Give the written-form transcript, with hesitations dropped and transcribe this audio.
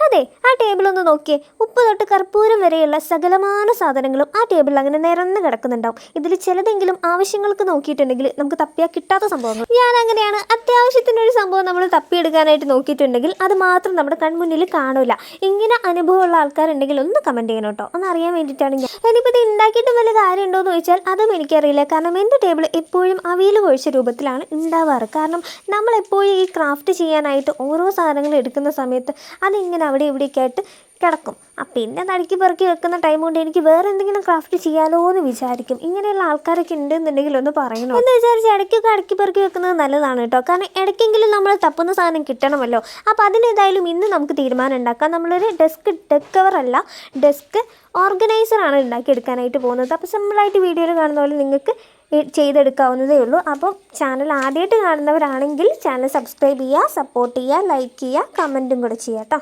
അതെ, ആ ടേബിൾ ഒന്ന് നോക്കിയേ. ഉപ്പ് തൊട്ട് കർപ്പൂരം വരെയുള്ള സകലമാന സാധനങ്ങളും ആ ടേബിളിൽ അങ്ങനെ നിരന്ന് കിടക്കുന്നുണ്ടാവും. ഇതിൽ ചിലതെങ്കിലും ആവശ്യങ്ങൾക്ക് നോക്കിയിട്ടുണ്ടെങ്കിൽ നമുക്ക് തപ്പിയാൽ കിട്ടാത്ത സംഭവങ്ങൾ. ഞാൻ അങ്ങനെയാണ്. അത്യാവശ്യത്തിനൊരു സംഭവം നമ്മൾ തപ്പിയെടുക്കാനായിട്ട് നോക്കിയിട്ടുണ്ടെങ്കിൽ അത് മാത്രം നമ്മുടെ കൺമുന്നിൽ കാണില്ല. ഇങ്ങനെ അനുഭവമുള്ള ആൾക്കാരുണ്ടെങ്കിൽ ഒന്ന് കമൻറ്റ് ചെയ്യണം കേട്ടോ. ഒന്ന് അറിയാൻ വേണ്ടിയിട്ടാണ് ഞാൻ. ഇനിയിപ്പോൾ ഇത് ഉണ്ടാക്കിയിട്ട് വല്ല കാര്യമുണ്ടോ എന്ന് ചോദിച്ചാൽ അതും എനിക്കറിയില്ല. കാരണം എൻ്റെ ടേബിൾ എപ്പോഴും അവിയൽ കുഴിച്ച രൂപത്തിലാണ് ഉണ്ടാവാറ്. കാരണം നമ്മളെപ്പോഴും ഈ ക്രാഫ്റ്റ് ചെയ്യാനായിട്ട് ഓരോ സാധനങ്ങൾ എടുക്കുന്ന സമയത്ത് അതിങ്ങനെ അവിടെ ഇവിടെയൊക്കെ ആയിട്ട് കിടക്കും. പിന്നെ അത് അടുക്കി പെറുക്കി വെക്കുന്ന ടൈം കൊണ്ട് എനിക്ക് വേറെ എന്തെങ്കിലും ക്രാഫ്റ്റ് ചെയ്യാലോ എന്ന് വിചാരിക്കും. ഇങ്ങനെയുള്ള ആൾക്കാരൊക്കെ ഉണ്ടെന്നുണ്ടെങ്കിൽ ഒന്ന് പറയണോ എന്ന് വിചാരിച്ച് ഇടയ്ക്കൊക്കെ അടുക്കി പെറുക്കി വെക്കുന്നത് നല്ലതാണ് കേട്ടോ. കാരണം ഇടയ്ക്കെങ്കിലും നമ്മൾ തപ്പുന്ന സാധനം കിട്ടണമല്ലോ. അപ്പോൾ അതിനേതായാലും ഇന്ന് നമുക്ക് തീരുമാനം ഉണ്ടാക്കാം. നമ്മളൊരു ഡെസ്ക് ഡെക്കവറല്ല, ഡെസ്ക് ഓർഗനൈസറാണ് ഉണ്ടാക്കിയെടുക്കാനായിട്ട് പോകുന്നത്. അപ്പോൾ സിമ്പിളായിട്ട് വീഡിയോയിൽ കാണുന്ന പോലെ നിങ്ങൾക്ക് ചെയ്തെടുക്കാവുന്നതേ ഉള്ളൂ. അപ്പം ചാനൽ ആദ്യമായിട്ട് കാണുന്നവരാണെങ്കിൽ ചാനൽ സബ്സ്ക്രൈബ് ചെയ്യുക, സപ്പോർട്ട് ചെയ്യുക, ലൈക്ക് ചെയ്യുക, കമൻറ്റും കൂടെ ചെയ്യാം കേട്ടോ.